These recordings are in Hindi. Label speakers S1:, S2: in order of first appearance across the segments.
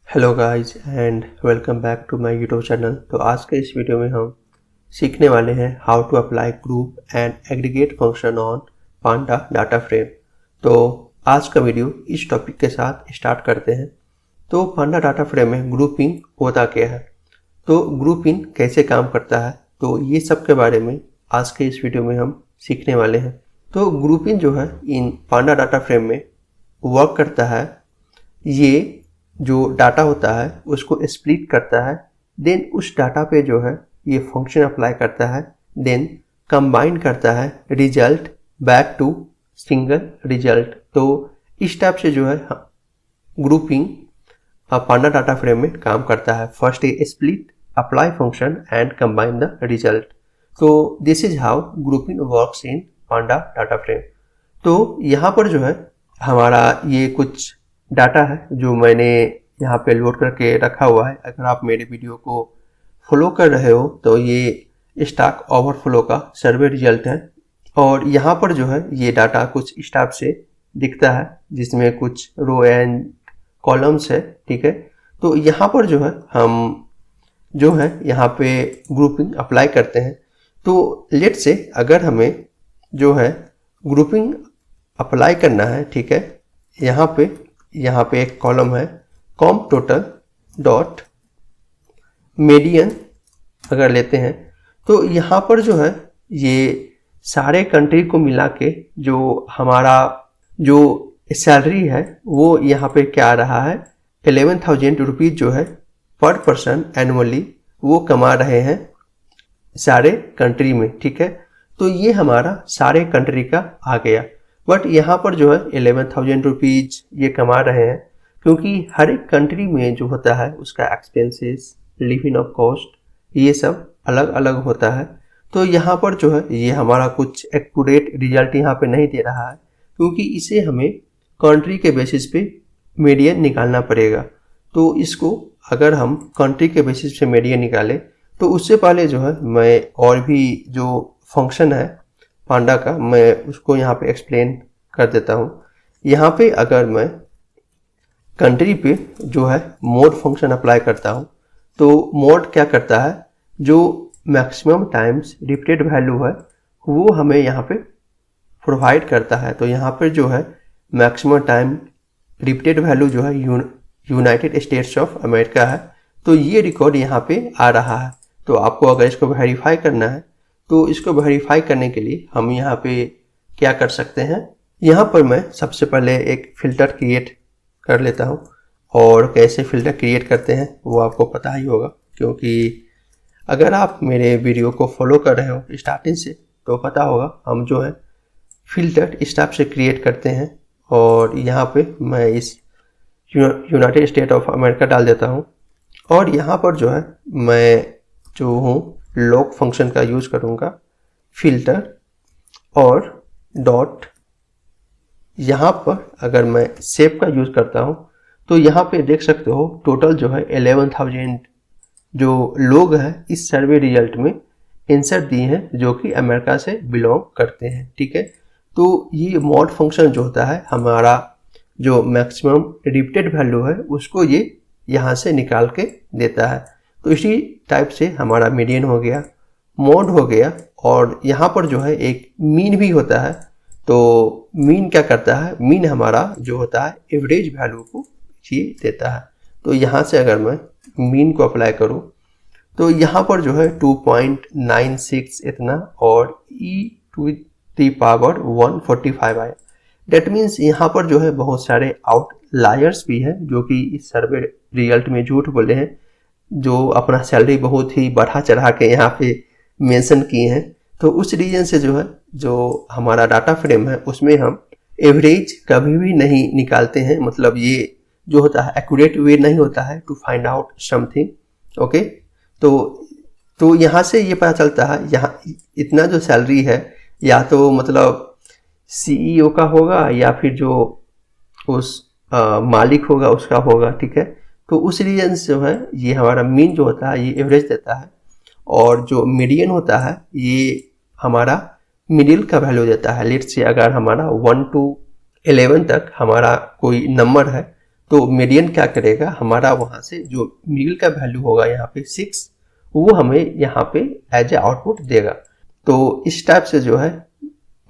S1: Hello guys and welcome back to my YouTube channel. तो आज के इस वीडियो में हम सीखने वाले हैं how to apply group and aggregate function on panda data frame. तो आज का वीडियो इस टॉपिक के साथ स्टार्ट करते हैं। तो पांडा डाटा फ्रेम में ग्रुपिंग होता क्या है, तो ग्रुपिंग कैसे काम करता है, तो ये सब के बारे में आज के इस वीडियो में हम सीखने वाले हैं। तो ग्रुपिंग जो है इन पांडा डाटा फ्रेम में वर्क करता है। ये जो डाटा होता है उसको स्प्लिट करता है, देन उस डाटा पे जो है ये फंक्शन अप्लाई करता है, देन कंबाइन करता है result back to single result. तो इस टाइप से जो है ग्रुपिंग पांडा डाटा फ्रेम में काम करता है। First a split, apply function and combine the result. तो this is how grouping works in panda data frame. तो यहाँ पर जो है हमारा ये कुछ डाटा है जो मैंने यहाँ पे लोड करके रखा हुआ है। अगर आप मेरे वीडियो को फॉलो कर रहे हो तो ये स्टॉक ओवरफ्लो का सर्वे रिजल्ट है, और यहाँ पर जो है ये डाटा कुछ इस टाइप से दिखता है जिसमें कुछ रो एंड कॉलम्स है। ठीक है, तो यहाँ पर जो है हम जो है यहाँ पे ग्रुपिंग अप्लाई करते हैं। तो लेट से अगर हमें जो है ग्रुपिंग अप्लाई करना है, ठीक है, यहाँ पे एक कॉलम है कॉम टोटल डॉट मीडियन अगर लेते हैं, तो यहाँ पर जो है ये सारे कंट्री को मिला के जो हमारा जो सैलरी है वो यहाँ पे क्या आ रहा है, 11,000 रुपीज़ जो है पर पर्सन एनुअली वो कमा रहे हैं सारे कंट्री में। ठीक है, तो ये हमारा सारे कंट्री का आ गया। बट यहाँ पर जो है 11,000 रुपीज़ ये कमा रहे हैं क्योंकि हर एक कंट्री में जो होता है उसका एक्सपेंसेस, लिविंग ऑफ कॉस्ट, ये सब अलग अलग होता है। तो यहाँ पर जो है ये हमारा कुछ एक्यूरेट रिजल्ट यहाँ पे नहीं दे रहा है क्योंकि इसे हमें कंट्री के बेसिस पे मीडियन निकालना पड़ेगा। तो इसको अगर हम कंट्री के बेसिस पे मीडियन निकालें तो उससे पहले जो है मैं और भी जो फंक्शन है पांडा का मैं उसको यहाँ पे एक्सप्लेन कर देता हूँ। यहाँ पे अगर मैं कंट्री पे जो है मोड फंक्शन अप्लाई करता हूँ तो मोड क्या करता है, जो मैक्सिमम टाइम्स रिपीटेड वैल्यू है वो हमें यहाँ पे प्रोवाइड करता है। तो यहाँ पे जो है मैक्सिमम टाइम रिपीटेड वैल्यू जो है यूनाइटेड स्टेट्स ऑफ अमेरिका है, तो ये रिकॉर्ड यहाँ पे आ रहा है। तो आपको अगर इसको वेरीफाई करना है तो इसको वेरीफाई करने के लिए हम यहाँ पे क्या कर सकते हैं, यहाँ पर मैं सबसे पहले एक फ़िल्टर क्रिएट कर लेता हूँ। और कैसे फ़िल्टर क्रिएट करते हैं वो आपको पता ही होगा क्योंकि अगर आप मेरे वीडियो को फॉलो कर रहे हो स्टार्टिंग से तो पता होगा हम जो है फ़िल्टर इस टाइप से क्रिएट करते हैं। और यहाँ पे मैं इस यूनाइटेड स्टेट ऑफ अमेरिका डाल देता हूँ, और यहाँ पर जो है मैं जो हूँ लॉग फंक्शन का यूज़ करूँगा, फिल्टर और डॉट। यहाँ पर अगर मैं सेव का यूज़ करता हूँ तो यहाँ पे देख सकते हो टोटल जो है 11,000 जो लोग हैं इस सर्वे रिजल्ट में इंसर्ट दिए हैं जो कि अमेरिका से बिलोंग करते हैं। ठीक है, तो ये मॉड फंक्शन जो होता है हमारा जो मैक्सिमम रिपीटेड वैल्यू है उसको ये यहाँ से निकाल के देता है। तो इसी टाइप से हमारा मीडियन हो गया, मोड हो गया, और यहाँ पर जो है एक मीन भी होता है। तो मीन क्या करता है, मीन हमारा जो होता है एवरेज वैल्यू को ये देता है। तो यहाँ से अगर मैं मीन को अप्लाई करूँ तो यहाँ पर जो है 2.96 इतना और e⁻ 145 आया। डेट मीन्स यहाँ पर जो है बहुत सारे आउटलायर्स भी हैं जो कि इस सर्वे रिजल्ट में झूठ बोले हैं, जो अपना सैलरी बहुत ही बढ़ा चढ़ा के यहाँ पे मेंशन किए हैं। तो उस रीजन से जो है जो हमारा डाटा फ्रेम है उसमें हम एवरेज कभी भी नहीं निकालते हैं, मतलब ये जो होता है एक्यूरेट वे नहीं होता है to find out something. Okay, तो यहाँ से ये पता चलता है यहाँ इतना जो सैलरी है या तो मतलब सीईओ का होगा या फिर जो उस मालिक होगा उसका होगा। ठीक है, तो उस रीजन से जो है ये हमारा मीन जो होता है ये एवरेज देता है, और जो मीडियन होता है ये हमारा मिडिल का वैल्यू देता है। लेट्स से अगर हमारा 1 to 11 तक हमारा कोई नंबर है तो मीडियन क्या करेगा, हमारा वहाँ से जो मिडिल का वैल्यू होगा यहाँ पे 6, वो हमें यहाँ पे एज ए आउटपुट देगा। तो इस टाइप से जो है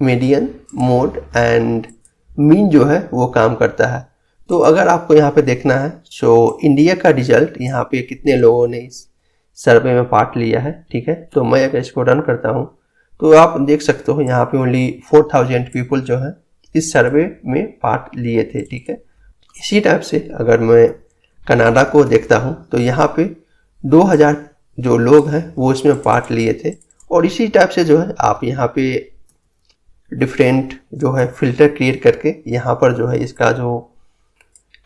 S1: मीडियन, मोड एंड मीन जो है वो काम करता है। तो अगर आपको यहाँ पे देखना है तो इंडिया का रिजल्ट यहाँ पे कितने लोगों ने इस सर्वे में पार्ट लिया है, ठीक है। तो मैं अगर इसको रन करता हूँ तो आप देख सकते हो यहाँ पे ओनली 4000 पीपल जो है इस सर्वे में पार्ट लिए थे, ठीक है। इसी टाइप से अगर मैं कनाडा को देखता हूँ तो यहाँ पे 2000 जो लोग हैं वो इसमें पार्ट लिए थे। और इसी टाइप से जो है आप यहाँ पे डिफरेंट जो है फिल्टर क्रिएट करके यहाँ पर जो है इसका जो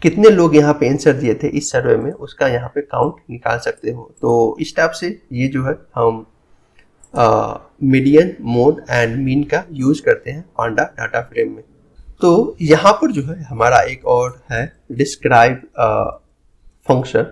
S1: कितने लोग यहाँ पे आंसर दिए थे इस सर्वे में उसका यहाँ पे काउंट निकाल सकते हो। तो इस टाइप से ये जो है हम मीडियन, मोड एंड मीन का यूज करते हैं पांडा डाटा फ्रेम में। तो यहाँ पर जो है हमारा एक और है डिस्क्राइब फंक्शन।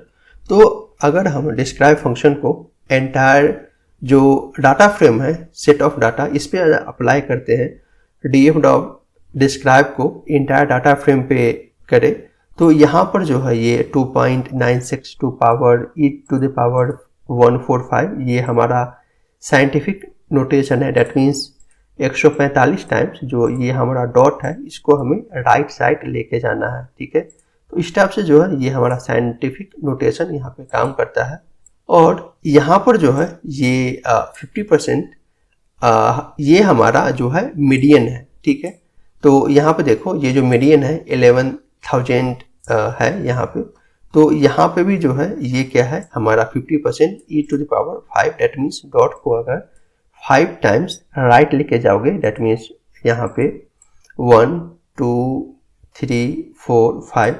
S1: तो अगर हम डिस्क्राइब फंक्शन को एंटायर जो डाटा फ्रेम है, सेट ऑफ डाटा, इस पे अप्लाई करते हैं, डीएफ डॉट डिस्क्राइब को एंटायर डाटा फ्रेम पे करें, तो यहाँ पर जो है ये 2.96 to power e to the power 145 ये हमारा साइंटिफिक नोटेशन है। डेट मीन्स 145 टाइम्स जो ये हमारा डॉट है इसको हमें राइट साइड लेके जाना है, ठीक है। तो इस टाइप से जो है ये हमारा साइंटिफिक नोटेशन यहाँ पे काम करता है। और यहाँ पर जो है ये 50% ये हमारा जो है मीडियन है, ठीक है। तो यहाँ पे देखो ये जो मीडियन है 11,000 है यहाँ पे। तो यहाँ पे भी जो है ये क्या है हमारा 50% e to the power 5। That means dot को अगर 5 टाइम्स राइट लेके जाओगे, डेट मीन्स यहाँ पे 1 2 3 4 5,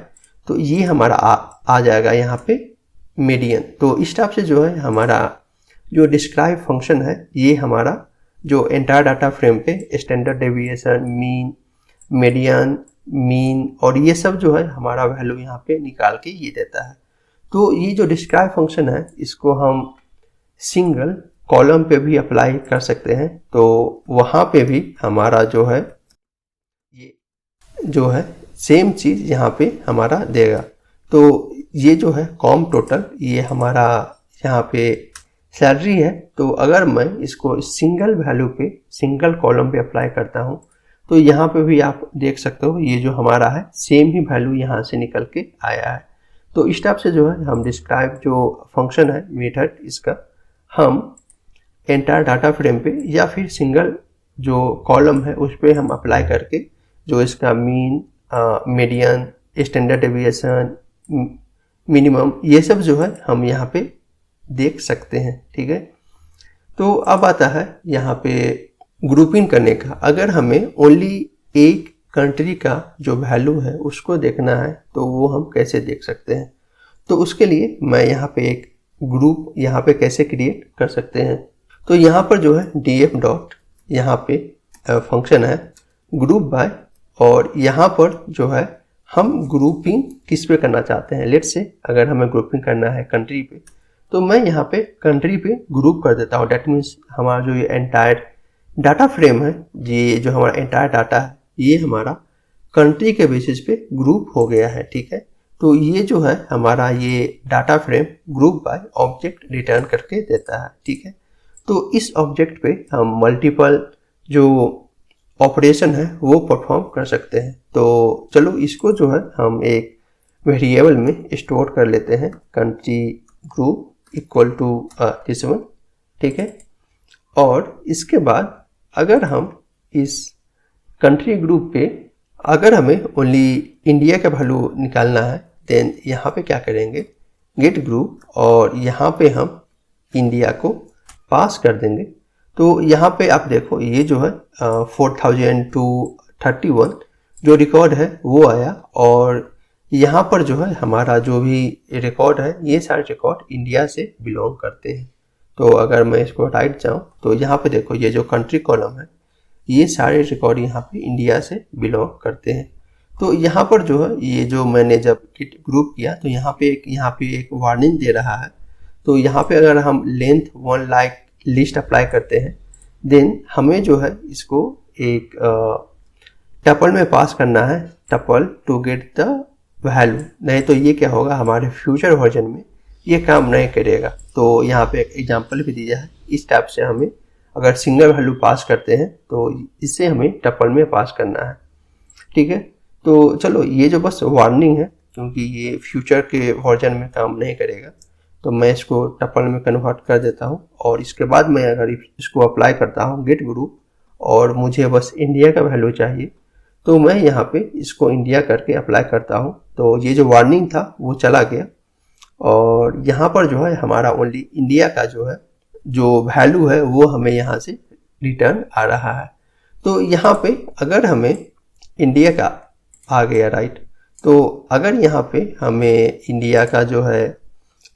S1: तो ये हमारा आ जाएगा यहाँ पे मीडियन। तो इस टाइप से जो है हमारा जो डिस्क्राइब फंक्शन है ये हमारा जो एंटायर डाटा फ्रेम पे standard deviation, mean, median, mean और ये सब जो है हमारा वैल्यू यहाँ पे निकाल के ये देता है। तो ये जो डिस्क्राइब फंक्शन है इसको हम सिंगल कॉलम पे भी अप्लाई कर सकते हैं। तो वहाँ पे भी हमारा जो है ये जो है सेम चीज़ यहाँ पे हमारा देगा। तो ये जो है कॉम टोटल ये हमारा यहाँ पे सैलरी है। तो अगर मैं इसको सिंगल वैल्यू पे, सिंगल कॉलम पे अप्लाई करता हूँ तो यहाँ पे भी आप देख सकते हो ये जो हमारा है सेम ही वैल्यू यहाँ से निकल के आया है। तो इस टाइप से जो है हम डिस्क्राइब जो फंक्शन है मेथड, इसका हम एंटायर डाटा फ्रेम पे या फिर सिंगल जो कॉलम है उस पर हम अप्लाई करके जो इसका mean, median, standard deviation, minimum, ये सब जो है हम यहाँ पे देख सकते हैं, ठीक है। तो अब आता है यहाँ पे ग्रुपिंग करने का। अगर हमें ओनली एक कंट्री का जो वैल्यू है उसको देखना है तो वो हम कैसे देख सकते हैं। तो उसके लिए मैं यहाँ पे एक ग्रुप यहाँ पे कैसे क्रिएट कर सकते हैं। तो यहाँ पर जो है df डॉट यहाँ पे फंक्शन है ग्रुप बाय, और यहाँ पर जो है हम ग्रुपिंग किस पे करना चाहते हैं। लेट्स से अगर हमें ग्रुपिंग करना है कंट्री पे, तो मैं यहाँ पे कंट्री पे ग्रुप कर देता हूँ। डेट मीन्स हमारा जो ये एंटायर डाटा फ्रेम है, ये जो हमारा एंटायर डाटा है ये हमारा कंट्री के बेसिस पे ग्रुप हो गया है, ठीक है। तो ये जो है हमारा ये data frame group by object return करके देता है, ठीक है। तो इस ऑब्जेक्ट पे हम मल्टीपल जो ऑपरेशन है वो परफॉर्म कर सकते हैं। तो चलो इसको जो है हम एक वेरिएबल में स्टोर कर लेते हैं, country group equal to this one, ठीक है। और इसके बाद अगर हम इस कंट्री ग्रुप पे अगर हमें ओनली इंडिया का वैल्यू निकालना है, देन यहाँ पे क्या करेंगे, गेट ग्रुप, और यहाँ पे हम इंडिया को पास कर देंगे। तो यहाँ पे आप देखो ये जो है 4031 जो रिकॉर्ड है वो आया, और यहाँ पर जो है हमारा जो भी रिकॉर्ड है ये सारे रिकॉर्ड इंडिया से बिलोंग करते हैं। तो अगर मैं इसको राइट जाऊँ तो यहाँ पे देखो ये जो कंट्री कॉलम है ये सारे रिकॉर्ड यहाँ पे इंडिया से बिलोंग करते हैं। तो यहाँ पर जो है ये जो मैंने जब ग्रुप किया तो यहाँ पे एक वार्निंग दे रहा है। तो यहाँ पे अगर हम लेंथ 1 लाइक लिस्ट अप्लाई करते हैं, देन हमें जो है इसको एक टपल में पास करना है, tuple to get the value, नहीं तो ये क्या होगा हमारे फ्यूचर वर्जन में ये काम नहीं करेगा। तो यहाँ पे एक एग्जांपल भी दिया है, इस टाइप से हमें अगर सिंगल वैल्यू पास करते हैं तो इससे हमें टपल में पास करना है, ठीक है। तो चलो ये जो बस वार्निंग है, क्योंकि ये फ्यूचर के वर्जन में काम नहीं करेगा, तो मैं इसको टपल में कन्वर्ट कर देता हूँ। और इसके बाद मैं अगर इसको अप्लाई करता हूँ गेट ग्रुप और मुझे बस इंडिया का वैल्यू चाहिए, तो मैं यहाँ पे इसको इंडिया करके अप्लाई करता हूँ। तो ये जो वार्निंग था वो चला गया और यहाँ पर जो है हमारा ओनली इंडिया का जो है जो वैल्यू है वो हमें यहाँ से रिटर्न आ रहा है। तो यहाँ पे अगर हमें इंडिया का आ गया, राइट, तो अगर यहाँ पे हमें इंडिया का जो है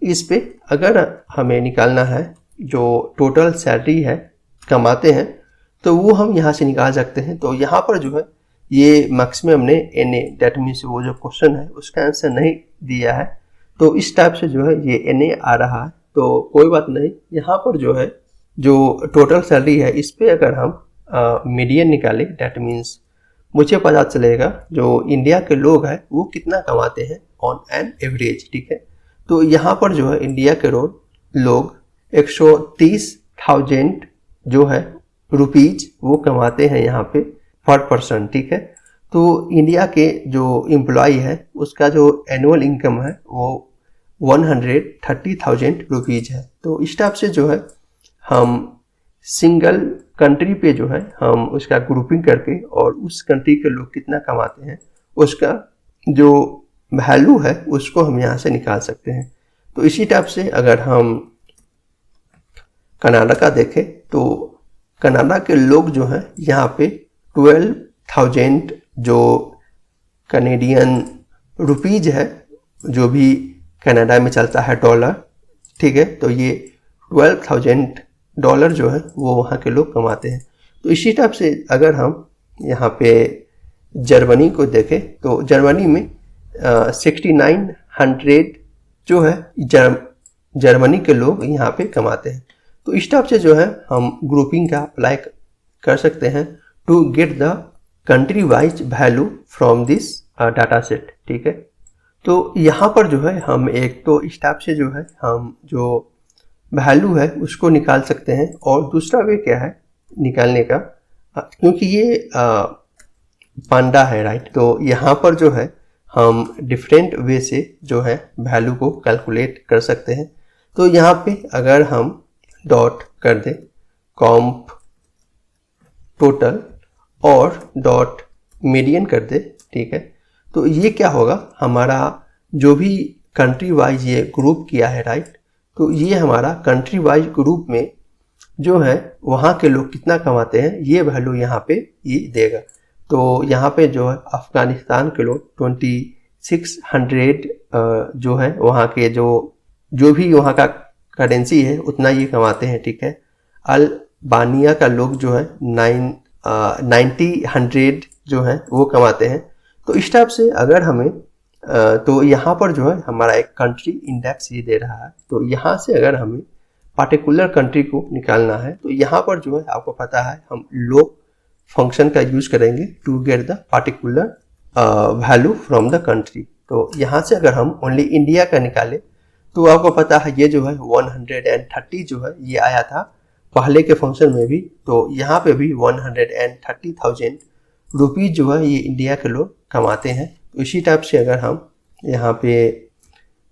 S1: इस पे अगर हमें निकालना है जो टोटल सैलरी है कमाते हैं, तो वो हम यहाँ से निकाल सकते हैं। तो यहाँ पर जो है ये मैक्सिमम ने एन ए, डेट मीन्स वो जो क्वेश्चन है उसका आंसर नहीं दिया है, तो इस टाइप से जो है ये एन ए आ रहा है। तो कोई बात नहीं, यहाँ पर जो है जो टोटल सैलरी है इस पे अगर हम मीडियन निकालें, डेट मीन्स मुझे पता चलेगा जो इंडिया के लोग हैं वो कितना कमाते हैं ऑन एन एवरेज, ठीक है। तो यहाँ पर जो है इंडिया के लोग 130,000 जो है रुपीज वो कमाते हैं यहाँ पे पर पर्सन, ठीक है। तो इंडिया के जो एम्प्लॉय है उसका जो एनुअल इनकम है वो 130,000 रुपीज है। तो इस टाइप से जो है हम सिंगल कंट्री पे जो है हम उसका ग्रुपिंग करके और उस कंट्री के लोग कितना कमाते हैं उसका जो वैल्यू है उसको हम यहाँ से निकाल सकते हैं। तो इसी टाइप से अगर हम कनाडा का देखें तो कनाडा के लोग जो हैं यहाँ पे 12,000 जो कनेडियन रुपीज है, जो भी कनाडा में चलता है डॉलर, ठीक है, तो ये 12,000 डॉलर जो है वो वहाँ के लोग कमाते हैं। तो इसी टाइप से अगर हम यहाँ पे जर्मनी को देखें तो जर्मनी में 6,900 जो है जर्मनी के लोग यहाँ पे कमाते हैं। तो इस टाइप से जो है हम ग्रुपिंग का अप्लाई कर सकते हैं to get the country wise value from this data set, ठीक है। तो यहाँ पर जो है हम एक तो इस टाइप से जो है हम जो वैल्यू है उसको निकाल सकते हैं, और दूसरा वे क्या है निकालने का, क्योंकि ये पांडा है, राइट, तो यहाँ पर जो है हम डिफरेंट वे से जो है वैल्यू को कैलकुलेट कर सकते हैं। तो यहाँ पे अगर हम डॉट कर दें कॉम्प टोटल और डॉट मीडियन कर दे, ठीक है, तो ये क्या होगा हमारा जो भी कंट्री वाइज ये ग्रुप किया है, राइट, तो ये हमारा कंट्री वाइज ग्रुप में जो है वहाँ के लोग कितना कमाते हैं ये वैल्यू यहाँ पे ये देगा। तो यहाँ पे जो है अफगानिस्तान के लोग 2600 जो है वहाँ के जो भी वहाँ का करेंसी है उतना ये कमाते हैं, ठीक है। अल्बानिया का लोग जो है 90,100 जो है वो कमाते हैं। तो इस टाइप से अगर हमें तो यहाँ पर जो है हमारा एक कंट्री इंडेक्स ये दे रहा है, तो यहाँ से अगर हमें पार्टिकुलर कंट्री को निकालना है तो यहाँ पर जो है आपको पता है हम लोग फंक्शन का यूज करेंगे to get the particular value from the country. तो यहाँ से अगर हम ओनली इंडिया का निकाले तो आपको पता है ये जो है 130 जो है ये आया था पहले के फंक्शन में भी, तो यहाँ पे भी 130,000 रुपीज जो है ये इंडिया के लोग कमाते हैं। तो इसी टाइप से अगर हम यहाँ पे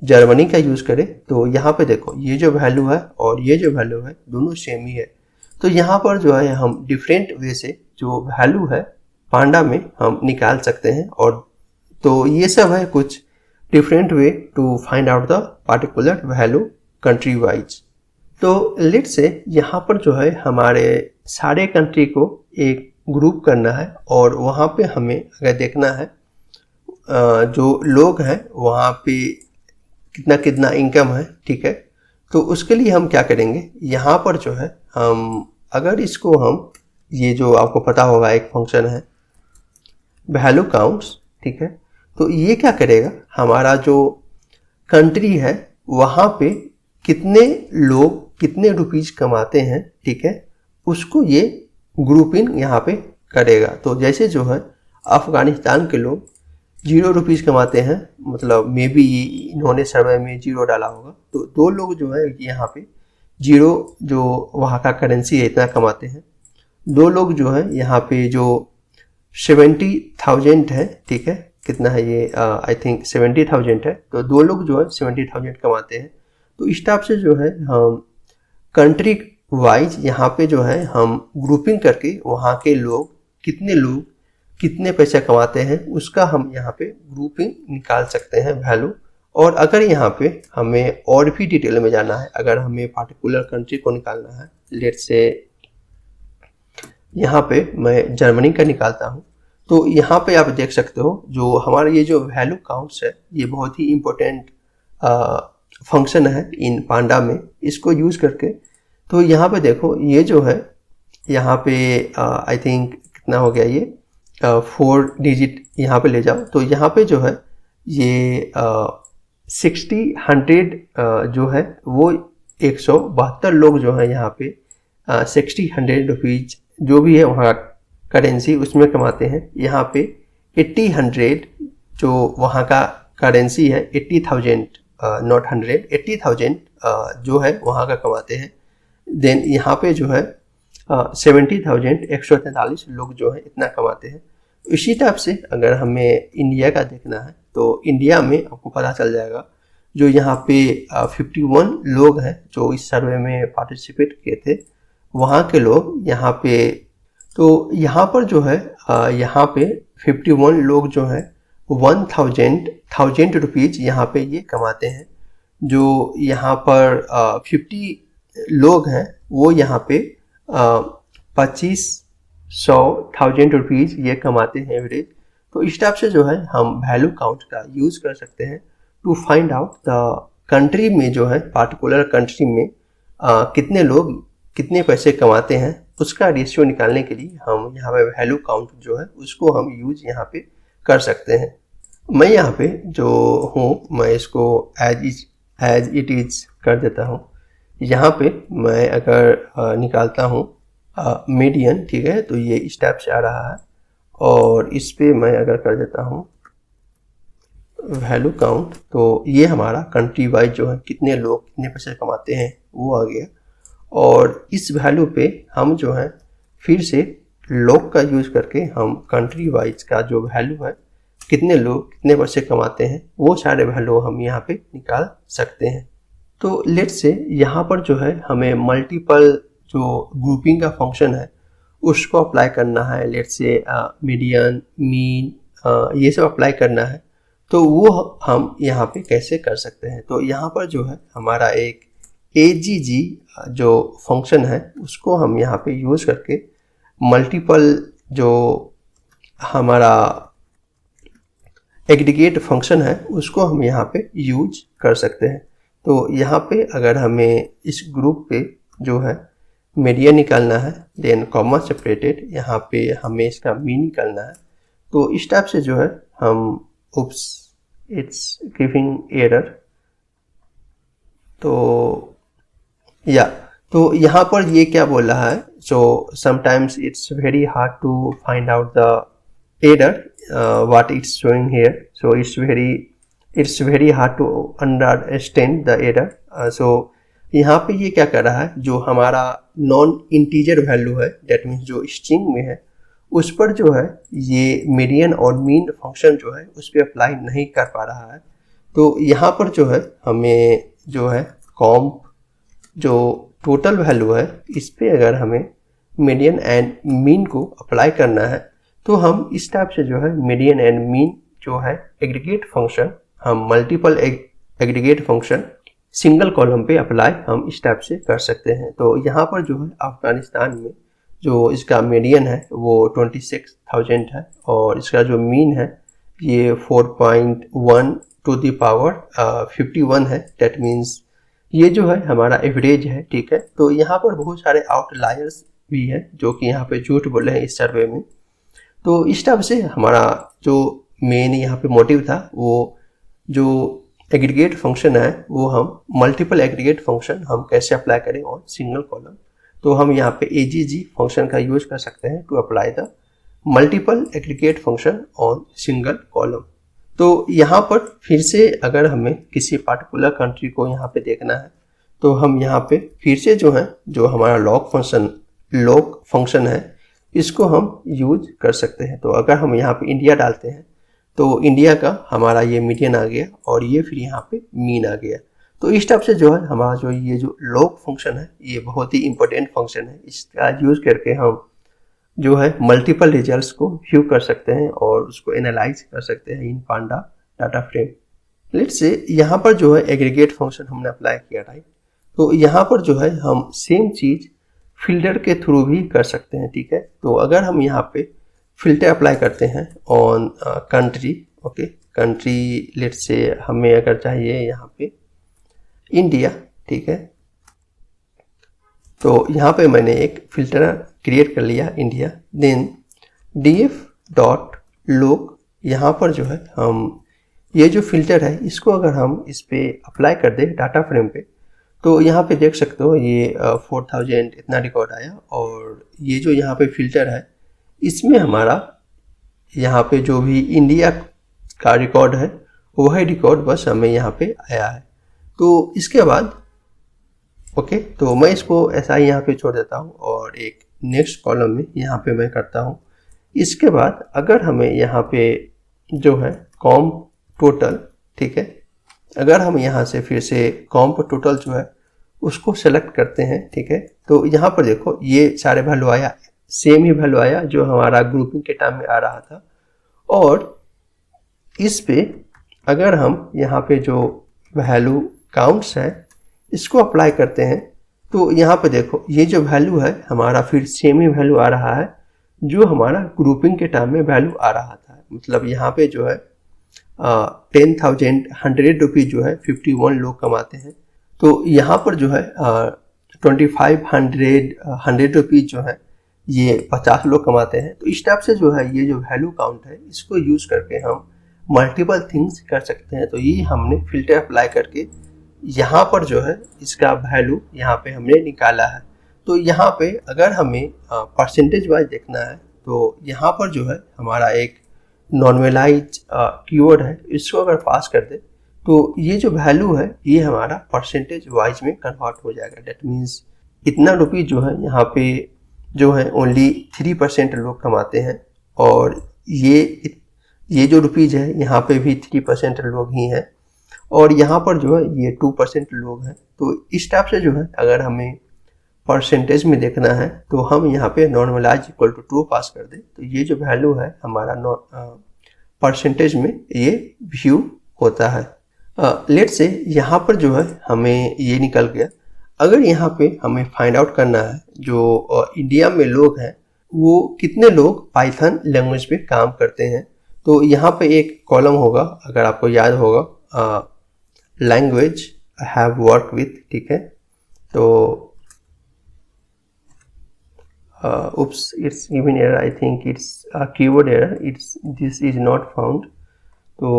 S1: जर्मनी का यूज़ करें तो यहाँ पे देखो ये जो वैल्यू है और ये जो वैल्यू है दोनों सेम ही है। तो यहाँ पर जो है हम डिफरेंट वे से जो वैल्यू है पांडा में हम निकाल सकते हैं, और तो ये सब है कुछ different way to find out the particular value country wise. तो लेट से यहाँ पर जो है हमारे सारे कंट्री को एक ग्रुप करना है और वहाँ पे हमें अगर देखना है जो लोग हैं वहाँ पे कितना कितना इनकम है, ठीक है। तो उसके लिए हम क्या करेंगे, यहाँ पर जो है हम अगर इसको हम ये जो आपको पता होगा एक फंक्शन है वैल्यू काउंट्स, ठीक है, तो ये क्या करेगा हमारा जो कंट्री है वहाँ पे कितने लोग कितने रुपीज कमाते हैं, ठीक है, उसको ये ग्रुपिंग यहाँ पे करेगा। तो जैसे जो है अफगानिस्तान के लोग ₹0 कमाते हैं, मतलब मे बी इन्होंने सर्वे में 0 डाला होगा, तो 2 लोग जो है यहाँ पे 0 जो वहाँ का करेंसी है इतना कमाते हैं। 2 लोग जो है यहाँ पे जो 70,000 है, ठीक है, कितना है ये, आई थिंक 70,000 है, तो 2 लोग जो है 70,000 कमाते हैं। तो इस टाइप से जो है हम कंट्री वाइज यहाँ पे जो है हम ग्रुपिंग करके वहाँ के लोग कितने पैसे कमाते हैं उसका हम यहाँ पे ग्रुपिंग निकाल सकते हैं वैल्यू। और अगर यहाँ पे हमें और भी डिटेल में जाना है, अगर हमें पार्टिकुलर कंट्री को निकालना है, लेट्स से यहाँ पे मैं जर्मनी का निकालता हूँ, तो यहाँ पे आप देख सकते हो जो हमारा ये जो वैल्यू काउंट्स है ये बहुत ही इम्पोर्टेंट फंक्शन है इन पांडा में। इसको यूज करके तो यहाँ पे देखो ये जो है यहाँ पे आई थिंक कितना हो गया ये 4 डिजिट यहाँ पे ले जाओ, तो यहाँ पे जो है ये 60-100 जो है वो 172 लोग जो है यहाँ पे 60-100 रुपीज जो भी है वहाँ करेंसी उसमें कमाते हैं। यहाँ पे 80-100 जो वहाँ का करेंसी है 80,000 नॉट 100, 80,000 जो है वहाँ का कमाते हैं। देन यहाँ पे जो है 70,143 लोग जो है इतना कमाते हैं। इसी टाइप से अगर हमें इंडिया का देखना है तो इंडिया में आपको पता चल जाएगा जो यहाँ पे 51 लोग हैं जो इस सर्वे में पार्टिसिपेट किए थे, वहाँ के लोग यहाँ पे, तो यहाँ पर जो है यहाँ पे 51 लोग जो है 1,000 रुपीज यहाँ पे ये कमाते हैं। जो यहाँ पर 50 लोग हैं वो यहाँ पे 2,500 रुपीज ये कमाते हैं एवरेज। तो इस टाइप से जो है हम वैल्यू काउंट का यूज कर सकते हैं to find out the country में जो है पार्टिकुलर कंट्री में कितने लोग कितने पैसे कमाते हैं उसका रेशियो निकालने के लिए हम यहाँ पे वैल्यू काउंट जो है उसको हम यूज यहाँ पे कर सकते हैं। मैं यहाँ पे जो हूँ मैं इसको एज इट इज कर देता हूँ। यहाँ पे मैं अगर निकालता हूँ मीडियन, ठीक है, तो ये इस टाइप से आ रहा है, और इस पे मैं अगर कर देता हूँ वैल्यू काउंट तो ये हमारा कंट्री वाइज जो है कितने लोग कितने पैसे कमाते हैं वो आ गया। और इस वैल्यू पे हम जो है फिर से लॉग का यूज करके हम कंट्री वाइज का जो वैल्यू है कितने लोग कितने पैसे कमाते हैं वो सारे वैल्यू हम यहाँ पे निकाल सकते हैं। तो लेट्स से यहाँ पर जो है हमें मल्टीपल जो ग्रुपिंग का फंक्शन है उसको अप्लाई करना है, लेट्स से मीडियन मीन ये सब अप्लाई करना है, तो वो हम यहाँ पे कैसे कर सकते हैं। तो यहाँ पर जो है हमारा एक AGG जो फंक्शन है उसको हम यहाँ पे यूज करके मल्टीपल जो हमारा एग्रीगेट फंक्शन है उसको हम यहाँ पे यूज कर सकते हैं। तो यहाँ पे अगर हमें इस ग्रुप पे जो है मीडियन निकालना है, देन कॉमा सेपरेटेड यहाँ पे हमें इसका मीन निकालना है, तो इस टाइप से जो है हम उप्स इट्स गिविंग एरर, तो या तो यहाँ पर ये क्या बोल रहा है, so sometimes it's very hard to find out the error what it's showing here, so it's very hard to understand the error. So यहाँ पे ये क्या कर रहा है, जो हमारा नॉन इंटीजर वैल्यू है डेट मीन्स जो स्ट्रिंग में है उस पर जो है ये मीडियन और मीन फंक्शन जो है उस पर अप्लाई नहीं कर पा रहा है। तो यहाँ पर जो है हमें जो है कॉम्प जो टोटल वैल्यू है इस पे अगर हमें मीडियन एंड मीन को अप्लाई करना है तो हम इस टाइप से जो है मीडियन एंड मीन जो है एग्रीगेट फंक्शन हम multiple aggregate function single column पे अप्लाई हम इस टाइप से कर सकते हैं। तो यहाँ पर जो है अफगानिस्तान में जो इसका मीडियन है वो 26,000 है और इसका जो मीन है ये 4.1 टू द पावर 51 है, डेट मीन्स ये जो है हमारा एवरेज है, ठीक है। तो यहाँ पर बहुत सारे आउटलायर्स भी हैं जो कि यहाँ पे झूठ बोले हैं इस सर्वे में। तो इस टाइप से हमारा जो मेन यहाँ पे मोटिव था वो जो एग्रीगेट फंक्शन है वो हम मल्टीपल एग्रीगेट फंक्शन हम कैसे अप्लाई करें ऑन सिंगल कॉलम, तो हम यहाँ पे AGG फंक्शन का यूज कर सकते हैं to apply the multiple aggregate function on single column. तो यहाँ पर फिर से अगर हमें किसी पार्टिकुलर कंट्री को यहाँ पे देखना है तो हम यहाँ पे फिर से जो है जो हमारा लॉग फंक्शन है इसको हम यूज कर सकते हैं। तो अगर हम यहाँ पे इंडिया डालते हैं तो इंडिया का हमारा ये मीडियन आ गया और ये फिर यहाँ पे मीन आ गया। तो इस टाइप से जो है हमारा जो ये जो लॉग फंक्शन है ये बहुत ही इंपॉर्टेंट फंक्शन है। इसका यूज करके हम जो है मल्टीपल रिजल्ट्स को व्यू कर सकते हैं और उसको एनालाइज कर सकते हैं इन panda data frame. Let's say यहाँ पर जो है एग्रीगेट फंक्शन हमने अप्लाई किया, राइट। तो यहाँ पर जो है हम सेम चीज फिल्टर के थ्रू भी कर सकते हैं, ठीक है। तो अगर हम यहाँ पे फिल्टर अप्लाई करते हैं on country, okay, country let's say हमें अगर चाहिए यहाँ पे इंडिया, ठीक है। तो यहाँ पे मैंने एक फिल्टर क्रिएट कर लिया इंडिया, देन df.log यहाँ पर जो है हम ये जो फिल्टर है इसको अगर हम इस पे अप्लाई कर दे डाटा फ्रेम पे तो यहाँ पे देख सकते हो ये 4000 इतना रिकॉर्ड आया। और ये जो यहाँ पे फिल्टर है इसमें हमारा यहाँ पे जो भी इंडिया का रिकॉर्ड है वही रिकॉर्ड बस हमें यहाँ पे आया है। तो इसके बाद ओके, तो मैं इसको ऐसा ही यहाँ पे छोड़ देता हूँ और एक नेक्स्ट कॉलम में यहाँ पे मैं करता हूँ। इसके बाद अगर हमें यहाँ पे जो है कॉम्प टोटल, ठीक है, अगर हम यहाँ से फिर से कॉम्प टोटल जो है उसको सेलेक्ट करते हैं, ठीक है। तो यहाँ पर देखो ये सारे वैल्यू आया, सेम ही वैल्यू आया जो हमारा ग्रुपिंग के टाइम में आ रहा था। और इस पे अगर हम यहाँ पे जो वैल्यू काउंट्स है इसको अप्लाई करते हैं तो यहाँ पे देखो ये जो वैल्यू है हमारा फिर सेम ही वैल्यू आ रहा है जो हमारा ग्रुपिंग के टाइम में वैल्यू आ रहा था। मतलब यहाँ पे जो है 10,100 रुपीज जो है 51 लोग कमाते हैं। तो यहाँ पर जो है 2500 रुपीज जो है ये 50 लोग कमाते हैं। तो इस टाइप से जो है ये जो वैल्यू काउंट है इसको यूज करके हम मल्टीपल थिंग्स कर सकते हैं। तो ये हमने फिल्टर अप्लाई करके यहाँ पर जो है इसका वैल्यू यहाँ पे हमने निकाला है। तो यहाँ पे अगर हमें परसेंटेज वाइज देखना है तो यहाँ पर जो है हमारा एक नॉर्मलाइज कीवर्ड है, इसको अगर पास कर दे तो ये जो वैल्यू है ये हमारा परसेंटेज वाइज में कन्वर्ट हो जाएगा। डेट मीन्स इतना रुपीज जो है यहाँ पे जो है ओनली 3% लोग कमाते हैं और ये जो रुपीज है यहाँ पे भी 3% लोग ही हैं और यहाँ पर जो है ये 2% लोग हैं। तो इस टाइप से जो है अगर हमें परसेंटेज में देखना है तो हम यहाँ पे नॉर्मलाइज इक्वल टू ट्रू पास कर दे तो ये जो वैल्यू है हमारा परसेंटेज में ये व्यू होता है। लेट्स से यहाँ पर जो है हमें ये निकल गया। अगर यहाँ पे हमें फाइंड आउट करना है जो इंडिया में लोग हैं वो कितने लोग पाइथन लैंग्वेज पे काम करते हैं तो यहाँ पे एक कॉलम होगा, अगर आपको याद होगा, लैंग्वेज हैव वर्क विथ, ठीक है। तो oops, it's given error, I think it's a keyword error, this is not found। तो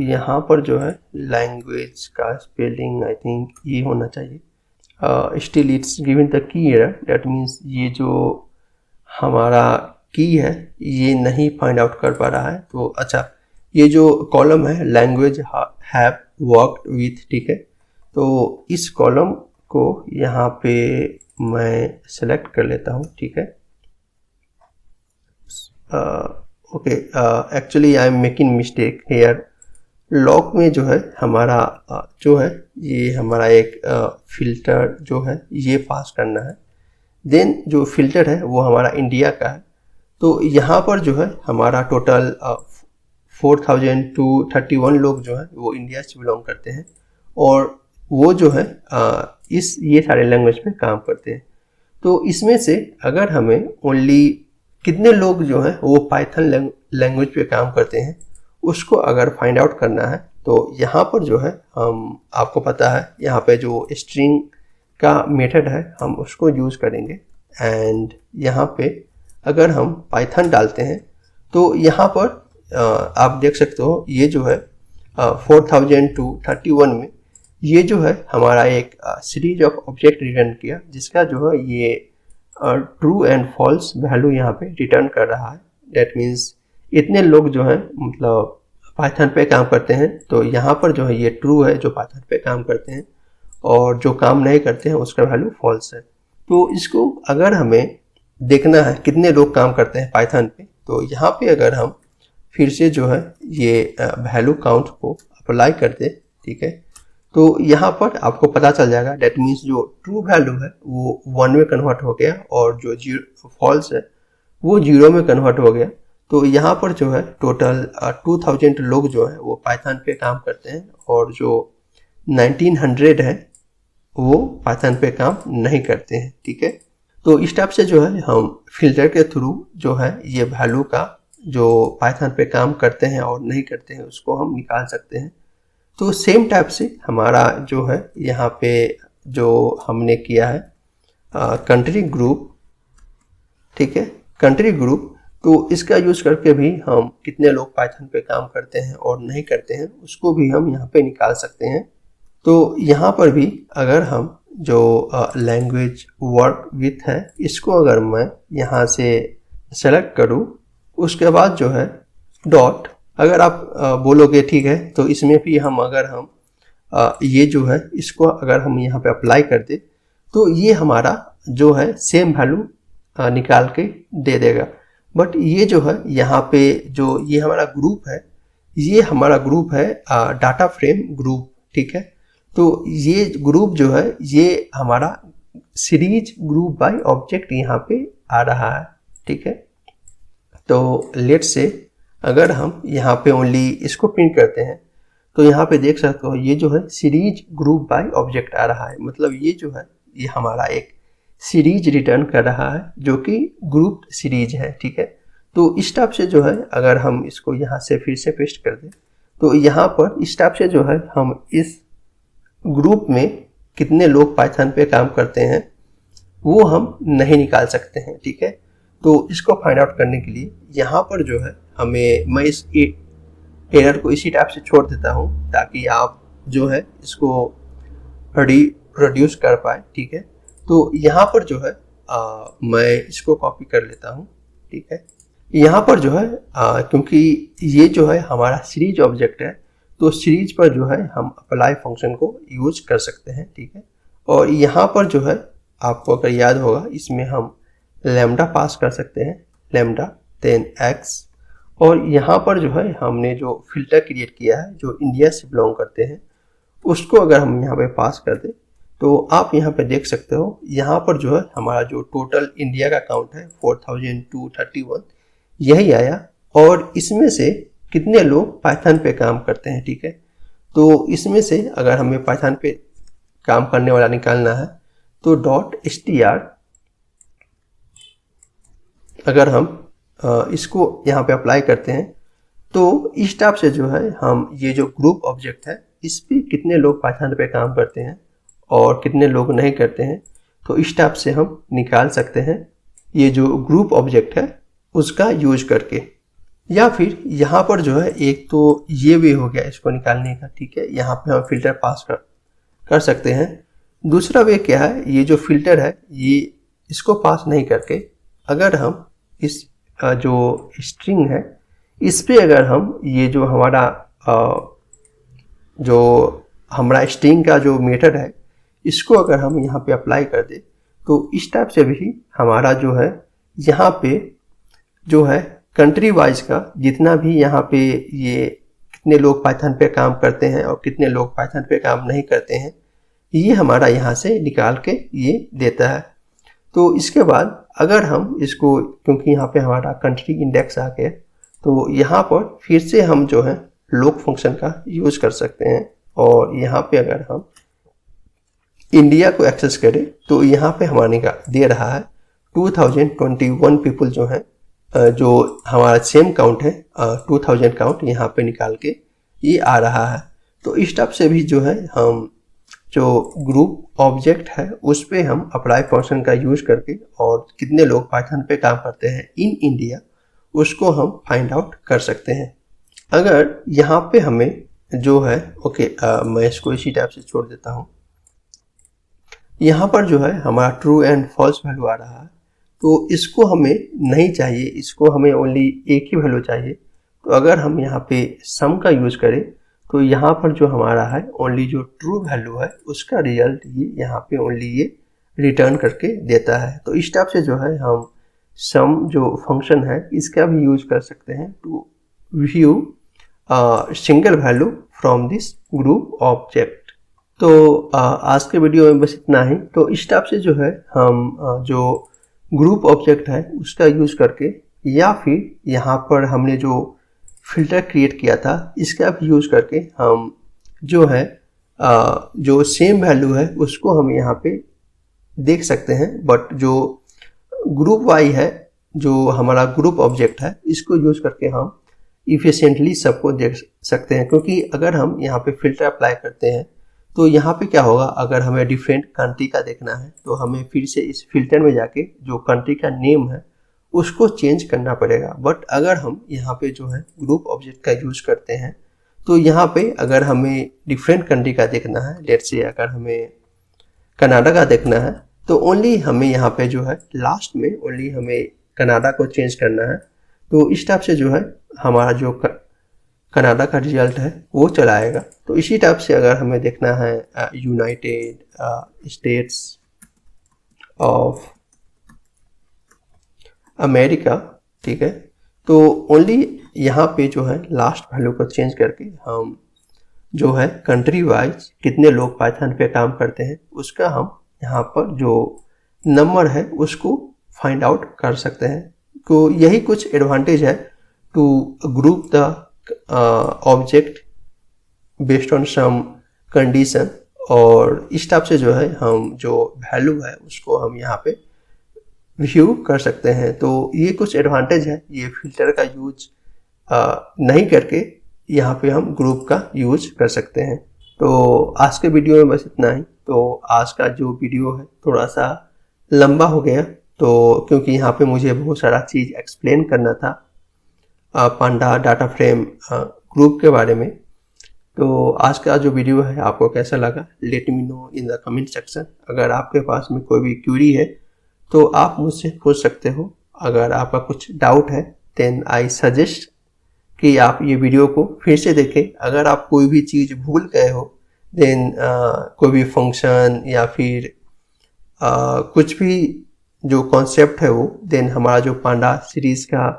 S1: यहाँ पर जो है लैंग्वेज का स्पेलिंग आई थिंक ये होना चाहिए। Still it's given the key error, that means ये जो हमारा की है ये नहीं फाइंड आउट कर पा रहा है। तो अच्छा, ये जो कॉलम है लैंग्वेज हैव वर्कड विथ, ठीक है। तो इस कॉलम को यहाँ पे मैं सेलेक्ट कर लेता हूँ, ठीक है। Okay, actually I am making mistake here. Log में जो है हमारा जो है ये हमारा एक फिल्टर जो है ये पास करना है, देन जो फिल्टर है वो हमारा इंडिया का है। तो यहाँ पर जो है हमारा टोटल 4,231 लोग जो है वो इंडिया से बिलोंग करते हैं और वो जो है ये सारे लैंग्वेज में काम करते हैं। तो इसमें से अगर हमें ओनली कितने लोग जो हैं वो पाइथन लैंग्वेज पे काम करते हैं उसको अगर फाइंड आउट करना है तो यहाँ पर जो है हम, आपको पता है यहाँ पे जो स्ट्रिंग का मेथड है हम उसको यूज़ करेंगे। एंड यहाँ पे अगर हम पाइथन डालते हैं तो यहाँ पर आप देख सकते हो ये जो है 4,231 में ये जो है हमारा एक सीरीज ऑफ ऑब्जेक्ट रिटर्न किया जिसका जो है ये ट्रू एंड फॉल्स वैल्यू यहाँ पे रिटर्न कर रहा है। दैट मीन्स इतने लोग जो हैं मतलब पाइथन पे काम करते हैं, तो यहाँ पर जो है ये ट्रू है जो पाइथन पे काम करते हैं, और जो काम नहीं करते हैं उसका वैल्यू फॉल्स है। तो इसको अगर हमें देखना है कितने लोग काम करते हैं पाइथन पे, तो यहाँ पे अगर हम फिर से जो है ये वैल्यू काउंट को अप्लाई कर दे, ठीक है, तो यहाँ पर आपको पता चल जाएगा। डेट मीन्स जो ट्रू वैल्यू है वो 1 में कन्वर्ट हो गया और जो फॉल्स है वो 0 में कन्वर्ट हो गया। तो यहाँ पर जो है टोटल 2000 लोग जो है वो पाइथन पे काम करते हैं, और जो 1900 है वो पाइथन पे काम नहीं करते हैं, ठीक है। तो इस टाइप से जो है हम फिल्टर के थ्रू जो है ये वैल्यू का जो पाइथन पे काम करते हैं और नहीं करते हैं उसको हम निकाल सकते हैं। तो सेम टाइप से हमारा जो है यहाँ पे जो हमने किया है कंट्री ग्रुप, ठीक है, कंट्री ग्रुप, तो इसका यूज़ करके भी हम कितने लोग पाइथन पे काम करते हैं और नहीं करते हैं उसको भी हम यहाँ पे निकाल सकते हैं। तो यहाँ पर भी अगर हम जो लैंग्वेज वर्क विथ है इसको अगर मैं यहाँ से सेलेक्ट करूँ, उसके बाद जो है डॉट, अगर आप बोलोगे ठीक है, तो इसमें भी हम अगर हम ये जो है इसको अगर हम यहाँ पे अप्लाई कर दे तो ये हमारा जो है सेम वैल्यू निकाल के दे देगा। बट ये जो है यहाँ पे जो ये हमारा ग्रुप है, ये हमारा ग्रुप है डाटा फ्रेम ग्रुप, ठीक है। तो ये ग्रुप जो है ये हमारा सीरीज ग्रुप बाय ऑब्जेक्ट यहाँ पे आ रहा है, ठीक है। तो लेट से अगर हम यहाँ पे ओनली इसको प्रिंट करते हैं तो यहाँ पे देख सकते हो ये जो है सीरीज ग्रुप बाय ऑब्जेक्ट आ रहा है, मतलब ये जो है ये हमारा एक सीरीज रिटर्न कर रहा है जो कि ग्रुप सीरीज है, ठीक है। तो इस टाइप से जो है अगर हम इसको यहाँ से फिर से पेस्ट कर दें तो यहाँ पर इस टाइप से जो है हम इस ग्रुप में कितने लोग पाइथन पे काम करते हैं वो हम नहीं निकाल सकते हैं, ठीक है। तो इसको फाइंड आउट करने के लिए यहाँ पर जो है मैं इस एरर को इसी टाइप से छोड़ देता हूँ ताकि आप जो है इसको रिप्रोड्यूस कर पाए, ठीक है। तो यहाँ पर जो है मैं इसको कॉपी कर लेता हूँ, ठीक है। यहाँ पर जो है क्योंकि ये जो है हमारा सीरीज ऑब्जेक्ट है, तो सीरीज पर जो है हम अप्लाई फंक्शन को यूज कर सकते हैं, ठीक है। और यहाँ पर जो है आपको अगर याद होगा इसमें हम लैम्डा पास कर सकते हैं, लैम्डा 10x, और यहाँ पर जो है हमने जो फिल्टर क्रिएट किया है जो इंडिया से बिलोंग करते हैं उसको अगर हम यहाँ पे पास कर दें तो आप यहाँ पे देख सकते हो यहाँ पर जो है हमारा जो टोटल इंडिया का काउंट है 4231 यही आया, और इसमें से कितने लोग पाइथन पे काम करते हैं, ठीक है। तो इसमें से अगर हमें पाइथन पे काम करने वाला निकालना है तो .str अगर हम इसको यहाँ पे अप्लाई करते हैं तो इस टाइप से जो है हम ये जो ग्रुप ऑब्जेक्ट है इस पे कितने लोग पाइथन पे काम करते हैं और कितने लोग नहीं करते हैं, तो इस टाइप से हम निकाल सकते हैं ये जो ग्रुप ऑब्जेक्ट है उसका यूज करके। या फिर यहाँ पर जो है एक तो ये वे हो गया इसको निकालने का, ठीक है, यहाँ पे हम फिल्टर पास कर सकते हैं। दूसरा वे क्या है, ये जो फिल्टर है ये इसको पास नहीं करके अगर हम इस जो स्ट्रिंग है इस पे अगर हम ये जो हमारा स्ट्रिंग का जो मेथड है इसको अगर हम यहाँ पे अप्लाई कर दे तो इस टाइप से भी हमारा जो है यहाँ पे जो है कंट्री वाइज का जितना भी यहाँ पे ये कितने लोग पाइथन पे काम करते हैं और कितने लोग पाइथन पे काम नहीं करते हैं ये हमारा यहाँ से निकाल के ये देता है। तो इसके बाद अगर हम इसको, क्योंकि यहाँ पे हमारा कंट्री इंडेक्स आ गया, तो यहाँ पर फिर से हम जो है लोक फंक्शन का यूज कर सकते हैं, और यहाँ पे अगर हम इंडिया को एक्सेस करें तो यहाँ पे हमारे का दे रहा है 2021 पीपल जो है जो हमारा सेम काउंट है 2000 काउंट यहाँ पे निकाल के ये आ रहा है। तो इस टाइप से भी जो है हम जो ग्रुप ऑब्जेक्ट है उस पे हम अप्लाई फंक्शन का यूज करके और कितने लोग पाइथन पे काम करते हैं इन इंडिया उसको हम फाइंड आउट कर सकते हैं। अगर यहाँ पे हमें जो है मैं इसको इसी टाइप से छोड़ देता हूँ। यहाँ पर जो है हमारा ट्रू एंड फॉल्स वैल्यू आ रहा है, तो इसको हमें नहीं चाहिए, इसको हमें ओनली एक ही वैल्यू चाहिए। तो अगर हम यहाँ पे सम का यूज करें तो यहाँ पर जो हमारा है ओनली जो ट्रू वैल्यू है उसका रिजल्ट ये यहाँ पे ओनली ये रिटर्न करके देता है। तो इस टाइप से जो है हम सम जो फंक्शन है इसका भी यूज कर सकते हैं to view single value from this group object. तो आज के वीडियो में बस इतना ही। तो इस टाइप से जो है हम जो ग्रुप ऑब्जेक्ट है उसका यूज करके या फिर यहाँ पर हमने जो फिल्टर क्रिएट किया था इसका भी यूज करके हम जो है जो सेम वैल्यू है उसको हम यहाँ पे देख सकते हैं। बट जो ग्रुप वाई है जो हमारा ग्रुप ऑब्जेक्ट है इसको यूज करके हम इफिशिएंटली सबको देख सकते हैं। क्योंकि अगर हम यहाँ पे फिल्टर अप्लाई करते हैं तो यहाँ पे क्या होगा, अगर हमें डिफरेंट कंट्री का देखना है तो हमें फिर से इस फिल्टर में जाके जो कंट्री का नेम है उसको चेंज करना पड़ेगा। बट अगर हम यहाँ पे जो है ग्रुप ऑब्जेक्ट का यूज करते हैं तो यहाँ पे अगर हमें डिफरेंट कंट्री का देखना है, लेट्स से अगर हमें कनाडा का देखना है तो ओनली हमें यहाँ पे जो है लास्ट में ओनली हमें कनाडा को चेंज करना है। तो इस टाइप से जो है हमारा जो कनाडा का रिजल्ट है वो चलाएगा। तो इसी टाइप से अगर हमें देखना है यूनाइटेड स्टेट्स ऑफ अमेरिका, ठीक है, तो ओनली यहाँ पे जो है लास्ट वैल्यू को चेंज करके हम जो है कंट्री वाइज कितने लोग पाइथन पे काम करते हैं उसका हम यहाँ पर जो नंबर है उसको फाइंड आउट कर सकते हैं। तो यही कुछ एडवांटेज है to group the object based on some condition. और इस टाइप से जो है हम जो वैल्यू है उसको हम यहाँ पे व्यू कर सकते हैं। तो ये कुछ एडवांटेज है ये फिल्टर का यूज नहीं करके यहाँ पे हम ग्रुप का यूज कर सकते हैं। तो आज के वीडियो में बस इतना ही। तो आज का जो वीडियो है थोड़ा सा लंबा हो गया तो क्योंकि यहाँ पे मुझे बहुत सारा चीज़ एक्सप्लेन करना था पांडा डाटा फ्रेम ग्रुप के बारे में। तो आज का जो वीडियो है आपको कैसा लगा late me know in the comment section. अगर आपके पास में कोई भी क्वेरी है तो आप मुझसे पूछ सकते हो। अगर आपका कुछ डाउट है देन आई सजेस्ट कि आप ये वीडियो को फिर से देखें। अगर आप कोई भी चीज़ भूल गए हो देन कोई भी फंक्शन या फिर कुछ भी जो कॉन्सेप्ट है वो देन हमारा जो पांडा सीरीज़ का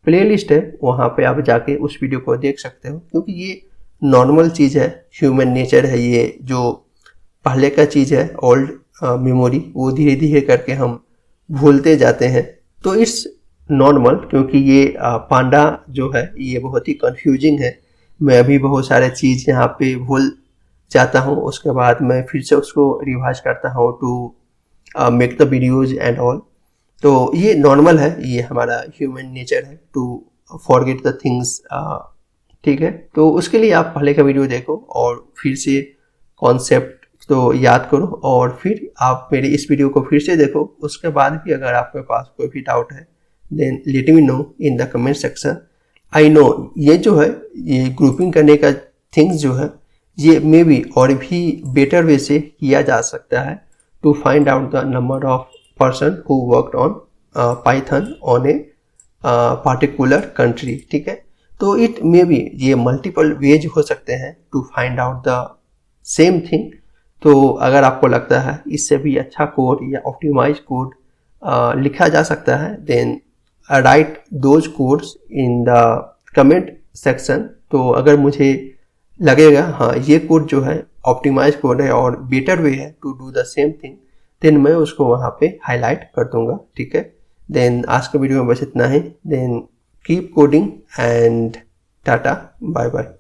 S1: प्लेलिस्ट है वहाँ पे आप जाके उस वीडियो को देख सकते हो। क्योंकि ये नॉर्मल चीज़ है, ह्यूमन नेचर है, ये जो पहले का चीज़ है ओल्ड मेमोरी वो धीरे धीरे करके हम भूलते जाते हैं। तो इट्स नॉर्मल क्योंकि ये पांडा जो है ये बहुत ही कंफ्यूजिंग है। मैं अभी बहुत सारे चीज़ यहाँ पे भूल जाता हूँ, उसके बाद मैं फिर से उसको रिवाइज करता हूँ to make the videos and all. तो ये नॉर्मल है, ये हमारा ह्यूमन नेचर है टू फॉरगेट द थिंग्स, ठीक है। तो उसके लिए आप पहले का वीडियो देखो और फिर से कॉन्सेप्ट तो याद करो और फिर आप मेरे इस वीडियो को फिर से देखो। उसके बाद भी अगर आपके पास कोई भी डाउट है then let me know in the comment section. I know ये जो है ये ग्रुपिंग करने का थिंग्स जो है ये मे बी और भी बेटर वे से किया जा सकता है to find out the number of person who worked on Python on a particular country, ठीक है। तो इट मे बी ये मल्टीपल वेज हो सकते हैं to find out the same thing. तो अगर आपको लगता है इससे भी अच्छा कोड या ऑप्टिमाइज कोड लिखा जा सकता है then write those codes in the comment section. तो अगर मुझे लगेगा हाँ ये कोड जो है ऑप्टिमाइज कोड है और बेटर वे है to do the same thing then मैं उसको वहाँ पे हाईलाइट कर दूंगा, ठीक है। देन आज के वीडियो में बस इतना ही। Then keep coding and tata, bye bye.